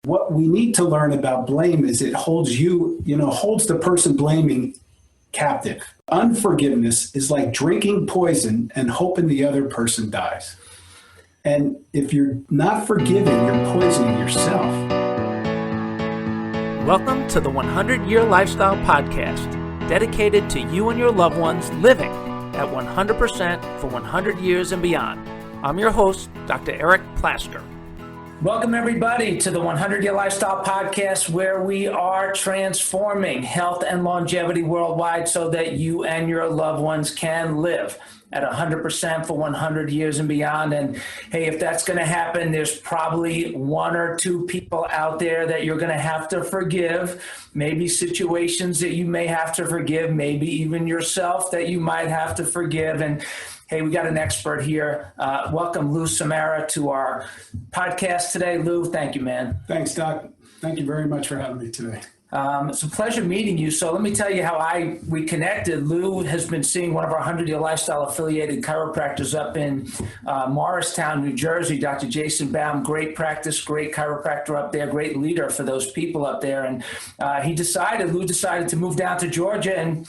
What we need to learn about blame is it holds holds the person blaming captive. Unforgiveness is like drinking poison and hoping the other person dies. And if you're not forgiving, you're poisoning yourself. Welcome to the 100-Year Lifestyle Podcast, dedicated to you and your loved ones living at 100% for 100 years and beyond. I'm your host, Dr. Eric Plasker. Welcome, everybody, to the 100-Year Lifestyle Podcast, where we are transforming health and longevity worldwide so that you and your loved ones can live at 100% for 100 years and beyond. And hey, if that's going to happen, there's probably one or two people out there that you're going to have to forgive, maybe situations that you may have to forgive, maybe even yourself that you might have to forgive. And hey, we got an expert here. Welcome, Lou Samara, to our podcast today. Lou, thank you, man. Thanks, Doc. Thank you very much for having me today. It's a pleasure meeting you. So let me tell you how we connected. Lou has been seeing one of our 100-Year Lifestyle affiliated chiropractors up in Morristown, New Jersey, Dr. Jason Baum. Great practice, great chiropractor up there, great leader for those people up there. And Lou decided to move down to Georgia and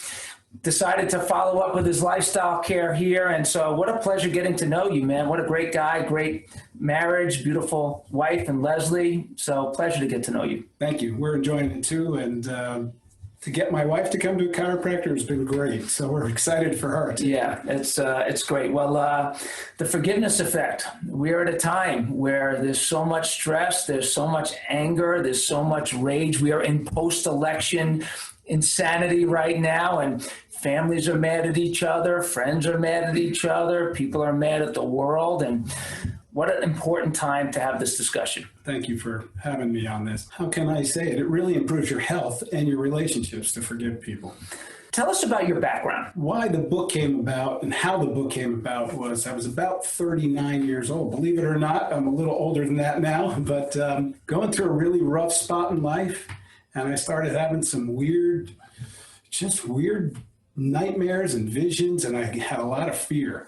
decided to follow up with his lifestyle care here. And so what a pleasure getting to know you, man. What a great guy, great marriage, beautiful wife and Leslie. So pleasure to get to know you. Thank you. We're enjoying it too. And to get my wife to come to a chiropractor has been great. So we're excited for her too. Yeah, it's great. Well, the forgiveness effect. We're at a time where there's so much stress, there's so much anger, there's so much rage. We are in post-election insanity right now, and families are mad at each other, friends are mad at each other, people are mad at the world, and what an important time to have this discussion. Thank you for having me on this. How can I say it? It really improves your health and your relationships to forgive people. Tell us about your background. Why the book came about and how the book came about was I was about 39 years old. Believe it or not, I'm a little older than that now, but going through a really rough spot in life. And I started having some weird nightmares and visions, and I had a lot of fear.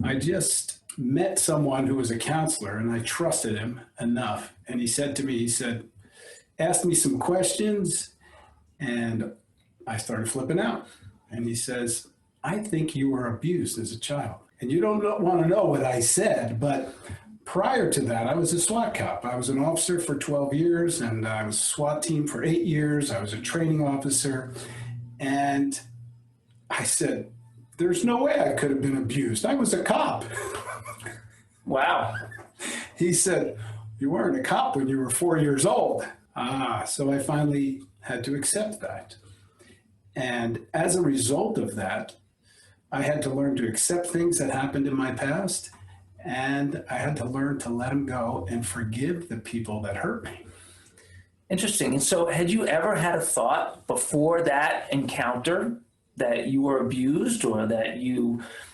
I just met someone who was a counselor, and I trusted him enough. And he said to me, asked me some questions, and I started flipping out. And he says, I think you were abused as a child. And you don't want to know what I said, but prior to that, I was a SWAT cop. I was an officer for 12 years, and I was a SWAT team for 8 years. I was a training officer. And I said, there's no way I could have been abused. I was a cop. Wow. He said, you weren't a cop when you were 4 years old. So I finally had to accept that. And as a result of that, I had to learn to accept things that happened in my past. And I had to learn to let them go and forgive the people that hurt me. Interesting. And so had you ever had a thought before that encounter that you were abused, or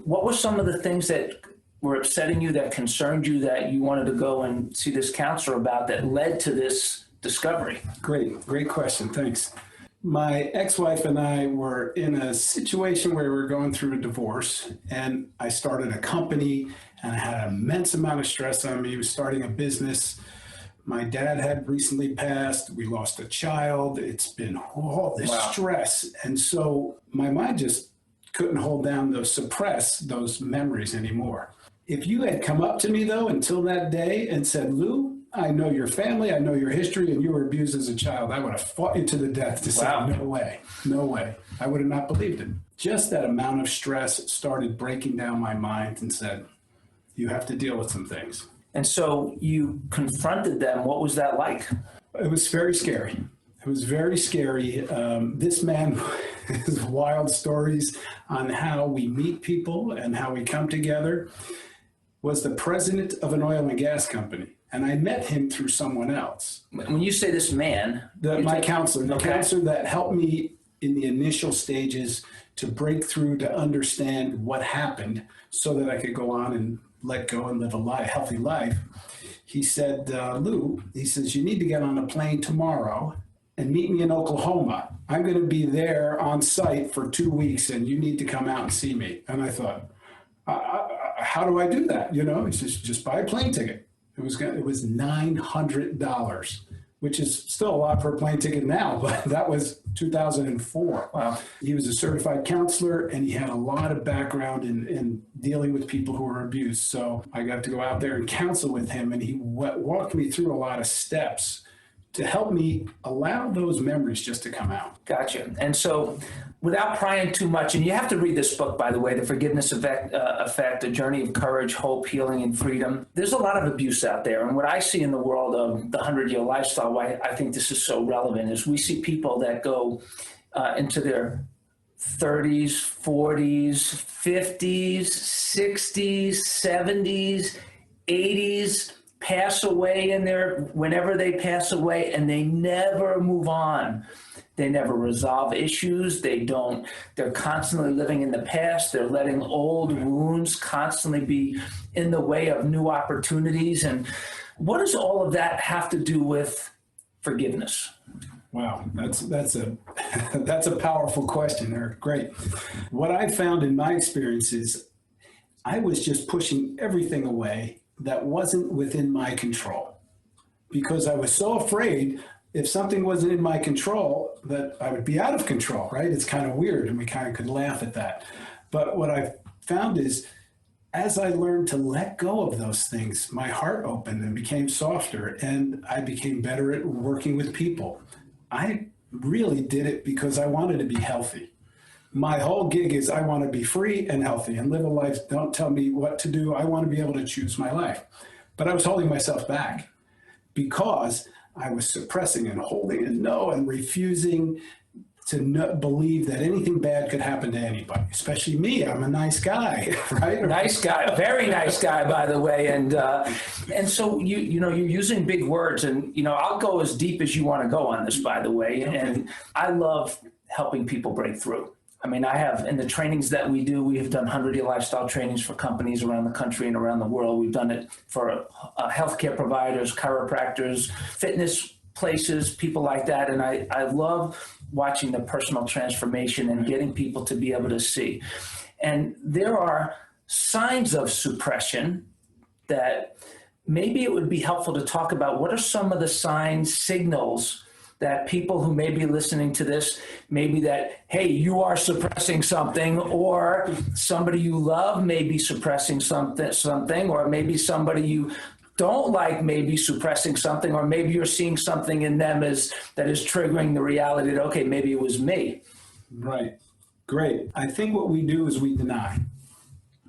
what were some of the things that were upsetting you, that concerned you, that you wanted to go and see this counselor about, that led to this discovery? Great question. Thanks. My ex-wife and I were in a situation where we were going through a divorce, and I started a company, and I had an immense amount of stress on me. I was starting a business. My dad had recently passed. We lost a child. It's been all this stress. And so my mind just couldn't suppress those memories anymore. If you had come up to me, though, until that day and said, Lou, I know your family, I know your history, and you were abused as a child, I would have fought you to the death to say, no way. I would have not believed it. Just that amount of stress started breaking down my mind and said, you have to deal with some things. And so you confronted them. What was that like? It was very scary. It was very scary. This man has wild stories on how we meet people and how we come together. Was the president of an oil and gas company. And I met him through someone else. When you say this man? My counselor, the counselor that helped me in the initial stages to break through, to understand what happened so that I could go on and let go and live a healthy life. He said, Lou, he says, you need to get on a plane tomorrow and meet me in Oklahoma. I'm going to be there on site for 2 weeks, and you need to come out and see me. And I thought, how do I do that? He says, just buy a plane ticket. It was $900 which is still a lot for a plane ticket now, but that was 2004. Wow. He was a certified counselor, and he had a lot of background in dealing with people who were abused. So I got to go out there and counsel with him, and he walked me through a lot of steps to help me allow those memories just to come out. Gotcha. And so without prying too much, and you have to read this book, by the way, The Forgiveness Effect, A Journey of Courage, Hope, Healing, and Freedom. There's a lot of abuse out there. And what I see in the world of the 100-year lifestyle, why I think this is so relevant, is we see people that go into their 30s, 40s, 50s, 60s, 70s, 80s, pass away whenever they pass away, and they never move on. They never resolve issues. They're constantly living in the past. They're letting old wounds constantly be in the way of new opportunities. And what does all of that have to do with forgiveness? Wow, that's a powerful question, Eric. Great. What I found in my experience is I was just pushing everything away that wasn't within my control, because I was so afraid if something wasn't in my control that I would be out of control, right? It's kind of weird, and we kind of could laugh at that. But what I found is as I learned to let go of those things, my heart opened and became softer, and I became better at working with people. I really did it because I wanted to be healthy. My whole gig is I want to be free and healthy and live a life. Don't tell me what to do. I want to be able to choose my life. But I was holding myself back because I was suppressing and holding and refusing to believe that anything bad could happen to anybody, especially me. I'm a nice guy, right? Nice guy, very nice guy, by the way. And so you're using big words, and I'll go as deep as you want to go on this, by the way. Okay. And I love helping people break through. I mean, I have, in the trainings that we do, we have done 100-year lifestyle trainings for companies around the country and around the world. We've done it for healthcare providers, chiropractors, fitness places, people like that. And I love watching the personal transformation and getting people to be able to see. And there are signs of suppression that maybe it would be helpful to talk about. What are some of the signs, signals that people who may be listening to this, maybe that, hey, you are suppressing something, or somebody you love may be suppressing something, or maybe somebody you don't like may be suppressing something, or maybe you're seeing something in them that is triggering the reality that, okay, maybe it was me. Right. Great. I think what we do is we deny.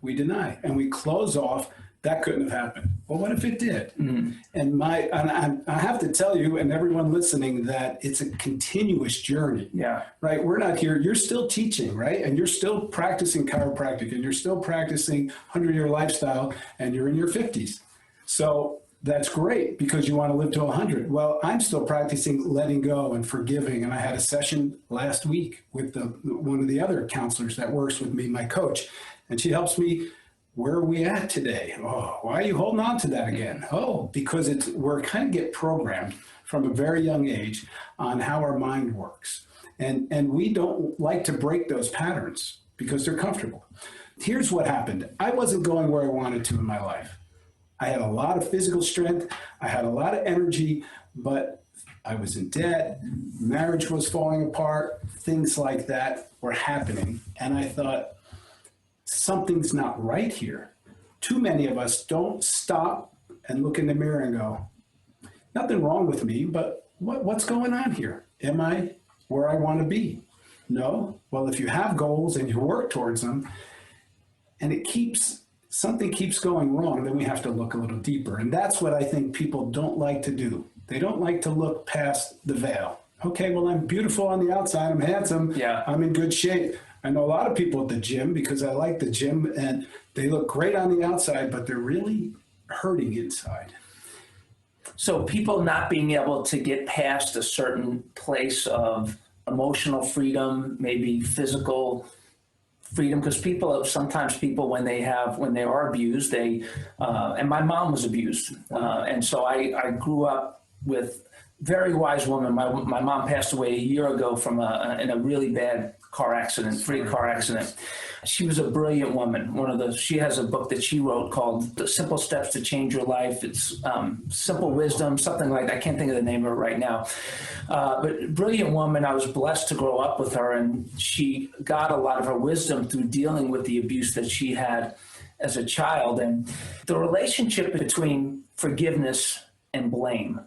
We deny, and we close off. That couldn't have happened. Well, what if it did? Mm-hmm. And I have to tell you, and everyone listening, that it's a continuous journey. Yeah. Right. We're not here. You're still teaching, right? And you're still practicing chiropractic, and you're still practicing 100-year lifestyle, and you're in your 50s. So that's great because you want to live to 100. Well, I'm still practicing letting go and forgiving. And I had a session last week with one of the other counselors that works with me, my coach, and she helps me. Where are we at today? Oh, why are you holding on to that again? Oh, because we're kind of get programmed from a very young age on how our mind works. And we don't like to break those patterns because they're comfortable. Here's what happened. I wasn't going where I wanted to in my life. I had a lot of physical strength. I had a lot of energy, but I was in debt. Marriage was falling apart. Things like that were happening. And I thought, something's not right here. Too many of us don't stop and look in the mirror and go, nothing wrong with me, but what's going on here? Am I where I want to be? No. Well, if you have goals and you work towards them, and something keeps going wrong, then we have to look a little deeper. And that's what I think people don't like to do. They don't like to look past the veil. Okay, well, I'm beautiful on the outside. I'm handsome. Yeah. I'm in good shape. I know a lot of people at the gym because I like the gym, and they look great on the outside, but they're really hurting inside. So people not being able to get past a certain place of emotional freedom, maybe physical freedom, because sometimes people when they are abused, and my mom was abused, and so I grew up with very wise woman. My mom passed away a year ago in a really bad car accident, three car accident. She was a brilliant woman. She has a book that she wrote called The Simple Steps to Change Your Life. It's Simple Wisdom, something like that. I can't think of the name of it right now. But brilliant woman. I was blessed to grow up with her, and she got a lot of her wisdom through dealing with the abuse that she had as a child. And the relationship between forgiveness and blame.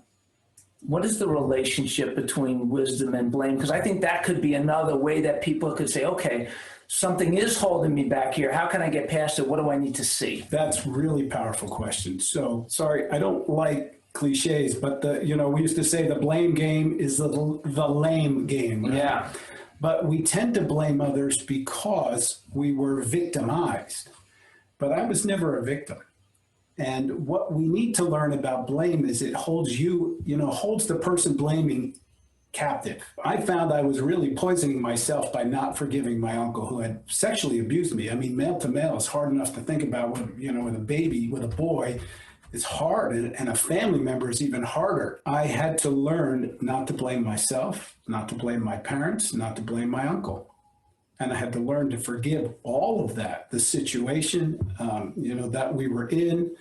What is the relationship between wisdom and blame? Because I think that could be another way that people could say, okay, something is holding me back here. How can I get past it? What do I need to see? That's a really powerful question. So, sorry, I don't like cliches, but we used to say the blame game is the lame game. Right? Yeah. But we tend to blame others because we were victimized. But I was never a victim. And what we need to learn about blame is it holds holds the person blaming captive. I found I was really poisoning myself by not forgiving my uncle who had sexually abused me. I mean, male to male is hard enough to think about with a baby, with a boy. It's hard, and a family member is even harder. I had to learn not to blame myself, not to blame my parents, not to blame my uncle. And I had to learn to forgive all of that, the situation, that we were in.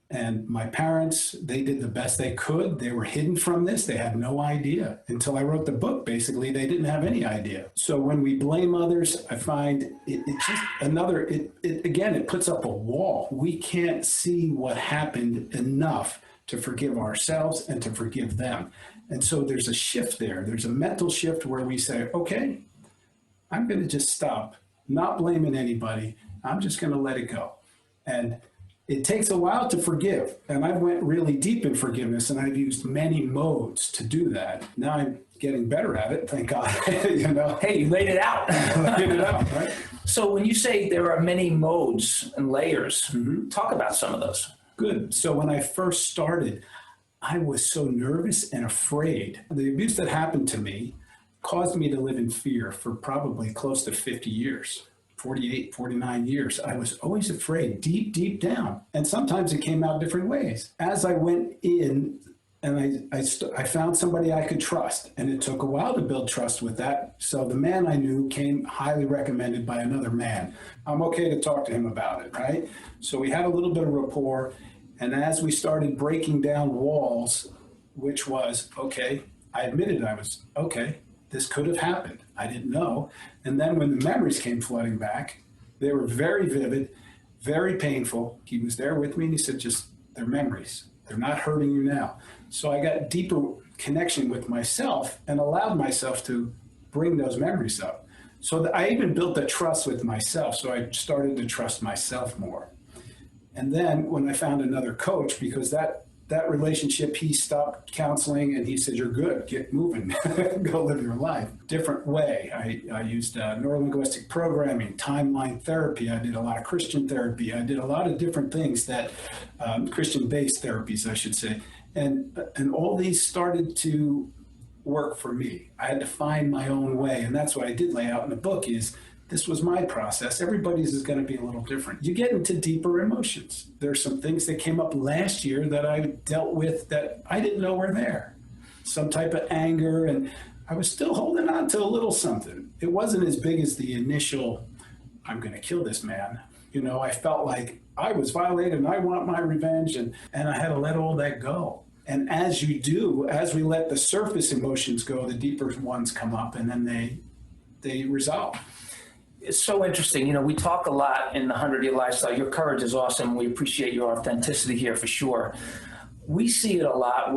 And my parents, they did the best they could. They were hidden from this. They had no idea. Until I wrote the book, basically, they didn't have any idea. So when we blame others, I find it puts up a wall. We can't see what happened enough to forgive ourselves and to forgive them. And so there's a shift there. There's a mental shift where we say, okay, I'm going to just stop, not blaming anybody. I'm just going to let it go. And it takes a while to forgive. And I went really deep in forgiveness, and I've used many modes to do that. Now I'm getting better at it, thank God. Hey, you laid it out. Laid it out, right? So when you say there are many modes and layers, talk about some of those. Good. So when I first started, I was so nervous and afraid. The abuse that happened to me caused me to live in fear for probably close to 50 years, 48, 49 years. I was always afraid, deep, deep down. And sometimes it came out different ways. As I went in and I found somebody I could trust, and it took a while to build trust with that. So the man I knew came highly recommended by another man. I'm okay to talk to him about it, right? So we had a little bit of rapport. And as we started breaking down walls, which was, okay, I admitted I was, okay, this could have happened. I didn't know. And then when the memories came flooding back, they were very vivid, very painful. He was there with me, and he said, they're memories. They're not hurting you now. So I got deeper connection with myself and allowed myself to bring those memories up. So I even built a trust with myself. So I started to trust myself more. And then when I found another coach, because that relationship, he stopped counseling and he said, you're good, get moving, go live your life. Different way. I used neurolinguistic programming, timeline therapy. I did a lot of Christian therapy. I did a lot of different things Christian-based therapies, I should say. And all these started to work for me. I had to find my own way. And that's what I did lay out in the book is, this was my process. Everybody's is going to be a little different. You get into deeper emotions. There's some things that came up last year that I dealt with that I didn't know were there. Some type of anger, and I was still holding on to a little something. It wasn't as big as the initial, I'm going to kill this man. I felt like I was violated and I want my revenge, and I had to let all that go. And as you do, as we let the surface emotions go, the deeper ones come up, and then they resolve. It's so interesting. We talk a lot in the 100-Year Lifestyle. Your courage is awesome. We appreciate your authenticity here for sure. We see it a lot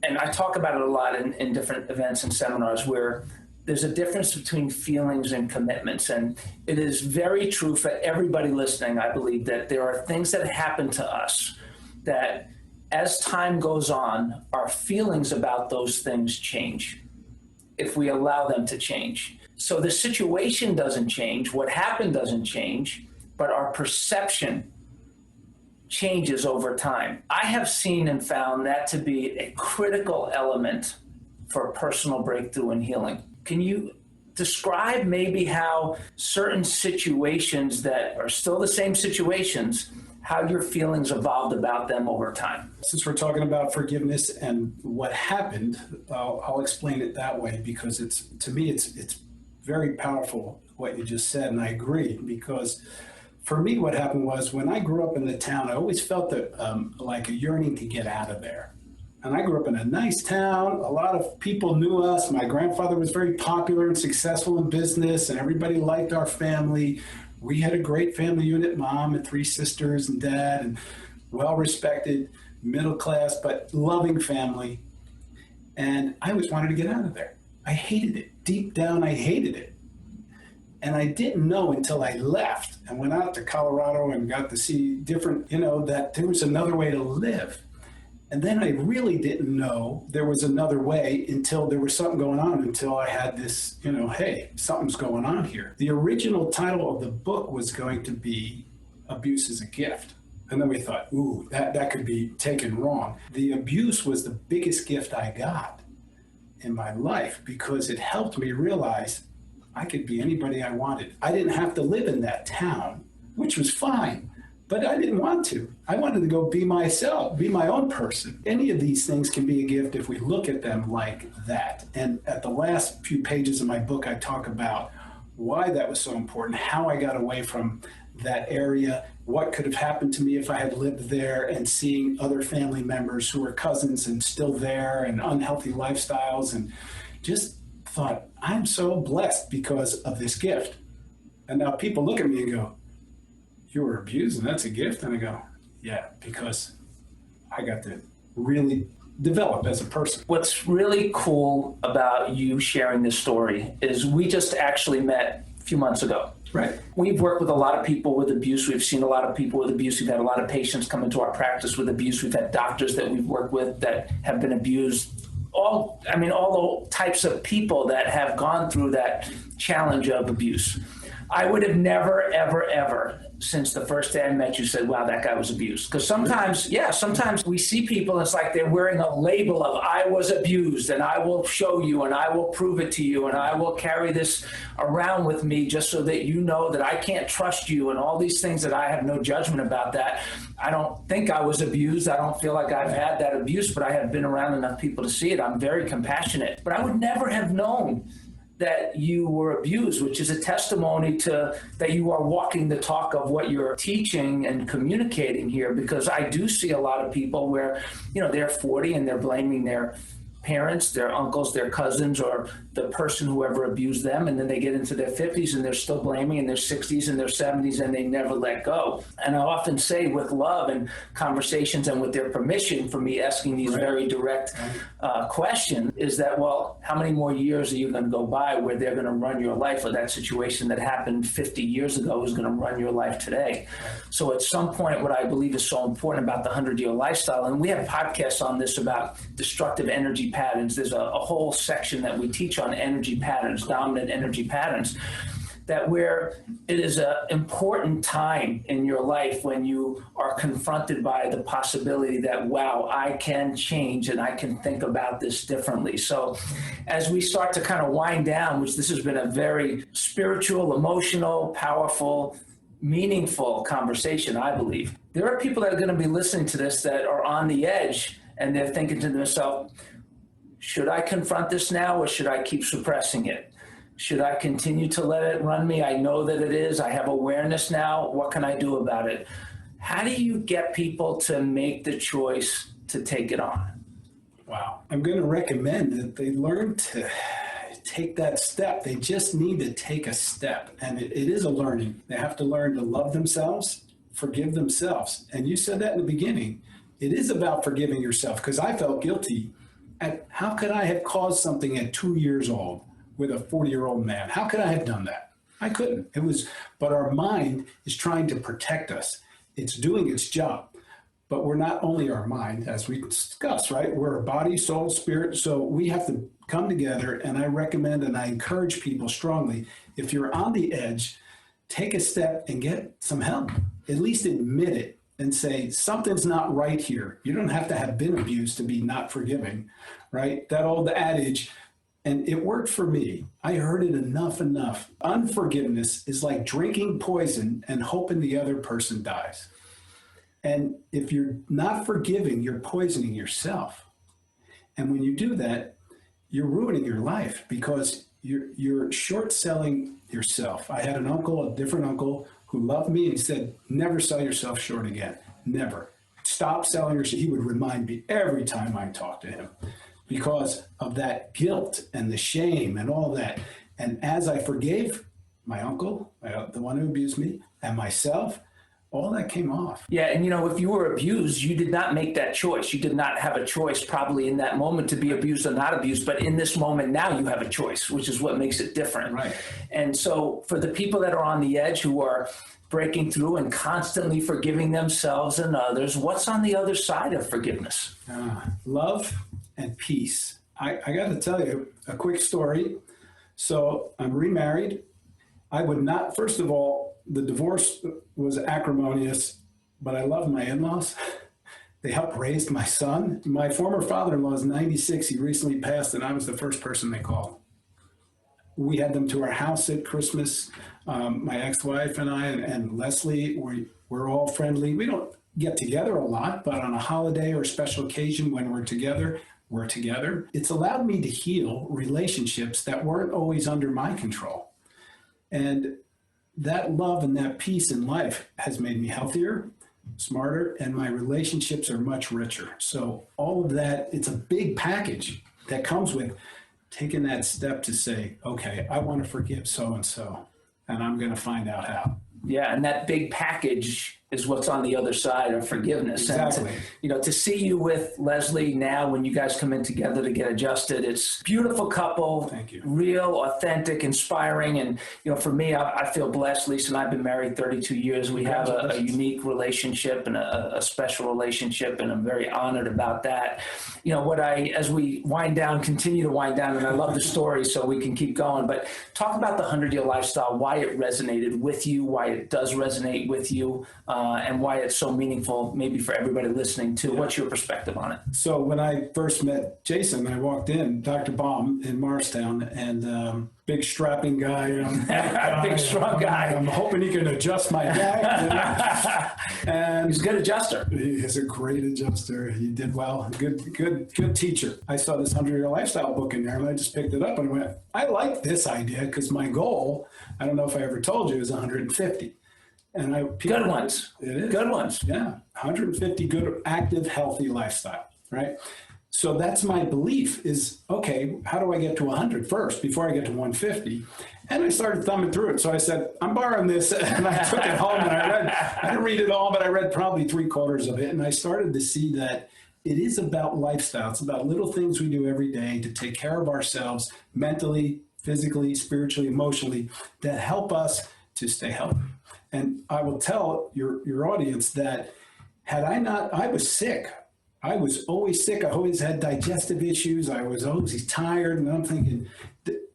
and I talk about it a lot in different events and seminars, where there's a difference between feelings and commitments. And it is very true for everybody listening, I believe, that there are things that happen to us that as time goes on, our feelings about those things change if we allow them to change. So the situation doesn't change, what happened doesn't change, but our perception changes over time. I have seen and found that to be a critical element for personal breakthrough and healing. Can you describe maybe how certain situations that are still the same situations, how your feelings evolved about them over time? Since we're talking about forgiveness and what happened, I'll explain it that way, because to me it's very powerful what you just said, and I agree, because for me, what happened was when I grew up in the town, I always felt that like a yearning to get out of there. And I grew up in a nice town. A lot of people knew us. My grandfather was very popular and successful in business, and everybody liked our family. We had a great family unit, mom and 3 sisters and dad, and well-respected, middle class, but loving family. And I always wanted to get out of there. I hated it. Deep down, I hated it. And I didn't know until I left and went out to Colorado and got to see different, that there was another way to live. And then I really didn't know there was another way until there was something going on, until I had this, hey, something's going on here. The original title of the book was going to be Abuse is a Gift. And then we thought, ooh, that could be taken wrong. The abuse was the biggest gift I got in my life because it helped me realize I could be anybody I wanted. I didn't have to live in that town, which was fine, but I didn't want to. I wanted to go be myself, be my own person. Any of these things can be a gift if we look at them like that. And at the last few pages of my book, I talk about why that was so important, how I got away from that area, what could have happened to me if I had lived there, and seeing other family members who were cousins and still there, and unhealthy lifestyles, and just thought, I'm so blessed because of this gift. And now people look at me and go, you were abused and that's a gift? And I go, yeah, because I got to really develop as a person. What's really cool about you sharing this story is we just actually met a few months ago. Right. We've worked with a lot of people with abuse. We've seen a lot of people with abuse. We've had a lot of patients come into our practice with abuse. We've had doctors that we've worked with that have been abused. All the types of people that have gone through that challenge of abuse. I would have never, ever, ever, since the first day I met you, said, wow, that guy was abused. Because sometimes we see people, it's like they're wearing a label of I was abused, and I will show you, and I will prove it to you, and I will carry this around with me just so that you know that I can't trust you, and all these things that I have no judgment about that. I don't think I was abused. I don't feel like I've had that abuse, but I have been around enough people to see it. I'm very compassionate. But I would never have known that you were abused, which is a testimony to that you are walking the talk of what you're teaching and communicating here, because I do see a lot of people where, they're 40 and they're blaming their parents, their uncles, their cousins, or the person who ever abused them, and then they get into their 50s and they're still blaming, in their 60s and their 70s, and they never let go. And I often say, with love and conversations and with their permission for me asking these very direct questions, is that, well, how many more years are you going to go by where they're going to run your life, or that situation that happened 50 years ago is going to run your life today? So at some point, what I believe is so important about the 100-year lifestyle, and we have podcasts on this about destructive energy patterns. There's a whole section that we teach on energy patterns, dominant energy patterns, that where it is an important time in your life when you are confronted by the possibility that, wow, I can change and I can think about this differently. So as we start to kind of wind down, which this has been a very spiritual, emotional, powerful, meaningful conversation, I believe, there are people that are going to be listening to this that are on the edge, and they're thinking to themselves, should I confront this now, or should I keep suppressing it? Should I continue to let it run me? I know that it is. I have awareness now. What can I do about it? How do you get people to make the choice to take it on? Wow. I'm going to recommend that they learn to take that step. They just need to take a step. And it is a learning. They have to learn to love themselves, forgive themselves. And you said that in the beginning. It is about forgiving yourself, because I felt guilty. How could I have caused something at 2 years old with a 40-year-old man? How could I have done that? I couldn't. But our mind is trying to protect us. It's doing its job. But we're not only our mind, as we discussed, right? We're a body, soul, spirit. So we have to come together. And I recommend and I encourage people strongly, if you're on the edge, take a step and get some help. At least admit it and say, something's not right here. You don't have to have been abused to be not forgiving, right? That old adage, and it worked for me. I heard it enough. Unforgiveness is like drinking poison and hoping the other person dies. And if you're not forgiving, you're poisoning yourself. And when you do that, you're ruining your life, because you're short selling yourself. I had a different uncle who loved me, and he said, never sell yourself short again. Never. Stop selling yourself. He would remind me every time I talked to him because of that guilt and the shame and all that. And as I forgave my uncle, the one who abused me, and myself, all that came off. Yeah, and if you were abused, you did not make that choice. You did not have a choice probably in that moment to be abused or not abused, but in this moment now you have a choice, which is what makes it different. Right. And so for the people that are on the edge who are breaking through and constantly forgiving themselves and others, what's on the other side of forgiveness? Love and peace. I got to tell you a quick story. So I'm remarried. I would not, first of all, the divorce was acrimonious, but I love my in-laws. They helped raise my son. My former father-in-law is 96. He recently passed, and I was the first person they called. We had them to our house at Christmas. My ex-wife and I and Leslie, we're all friendly. We don't get together a lot, but on a holiday or a special occasion when we're together, we're together. It's allowed me to heal relationships that weren't always under my control. And that love and that peace in life has made me healthier, smarter, and my relationships are much richer. So all of that, it's a big package that comes with taking that step to say, okay, I want to forgive so-and-so, and I'm going to find out how. Yeah, and that big package is what's on the other side of forgiveness. Exactly. And to see you with Leslie now when you guys come in together to get adjusted, it's a beautiful couple. Thank you. Real, authentic, inspiring. And, for me, I feel blessed. Lisa and I have been married 32 years. We have a unique relationship and a special relationship, and I'm very honored about that. As we continue to wind down, and I love the story, so we can keep going, but talk about the 100-Year Lifestyle, why it resonated with you, why it does resonate with you, and why it's so meaningful maybe for everybody listening too. Yeah. What's your perspective on it? So when I first met Jason, I walked in, Dr. Baum in Morristown, and big strapping guy. Big strong guy. I'm hoping he can adjust my back. And he's a good adjuster. He is a great adjuster. He did well. Good teacher. I saw this 100-Year Lifestyle book in there, and I just picked it up and went, I like this idea because my goal, I don't know if I ever told you, is 150. And good ones. It is. Good ones. Yeah. 150 good, active, healthy lifestyle, right? So that's my belief is, okay, how do I get to 100 first before I get to 150? And I started thumbing through it. So I said, I'm borrowing this. And I took it home and I didn't read it all, but I read probably 3/4 of it. And I started to see that it is about lifestyle. It's about little things we do every day to take care of ourselves mentally, physically, spiritually, emotionally, that help us to stay healthy. And I will tell your audience that I was sick. I was always sick. I always had digestive issues. I was always tired. And I'm thinking,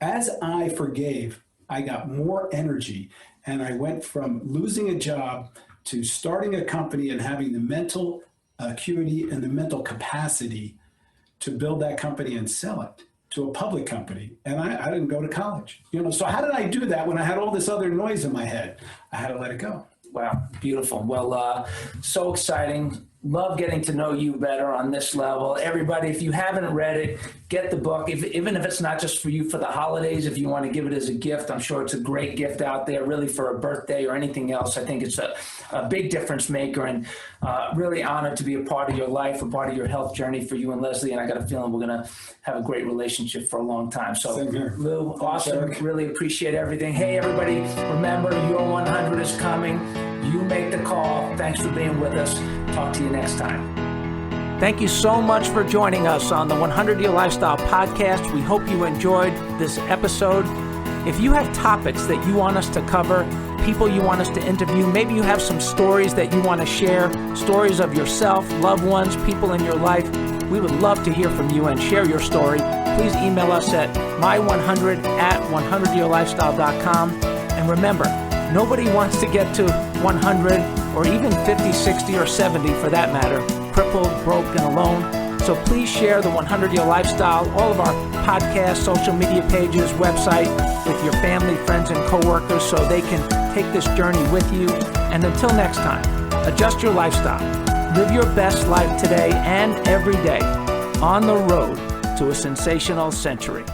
as I forgave, I got more energy. And I went from losing a job to starting a company and having the mental acuity and the mental capacity to build that company and sell it to a public company. And I didn't go to college. So how did I do that when I had all this other noise in my head? I had to let it go. Wow, beautiful. Well, so exciting. Love getting to know you better on this level. Everybody, if you haven't read it, get the book. Even if it's not just for you for the holidays, if you want to give it as a gift, I'm sure it's a great gift out there, really for a birthday or anything else. I think it's a big difference maker, and really honored to be a part of your life, a part of your health journey for you and Leslie. And I got a feeling we're going to have a great relationship for a long time. So, Lou, awesome. Really appreciate everything. Hey, everybody, remember, your 100 is coming. You make the call. Thanks for being with us. Talk to you next time. Thank you so much for joining us on the 100-Year Lifestyle Podcast. We hope you enjoyed this episode. If you have topics that you want us to cover, people you want us to interview, maybe you have some stories that you want to share, stories of yourself, loved ones, people in your life, we would love to hear from you and share your story. Please email us at my100@100yearlifestyle.com. And remember, nobody wants to get to 100 or even 50, 60, or 70 for that matter, crippled, broke, and alone. So please share the 100-Year Lifestyle, all of our podcasts, social media pages, website with your family, friends, and coworkers so they can take this journey with you. And until next time, adjust your lifestyle. Live your best life today and every day on the road to a sensational century.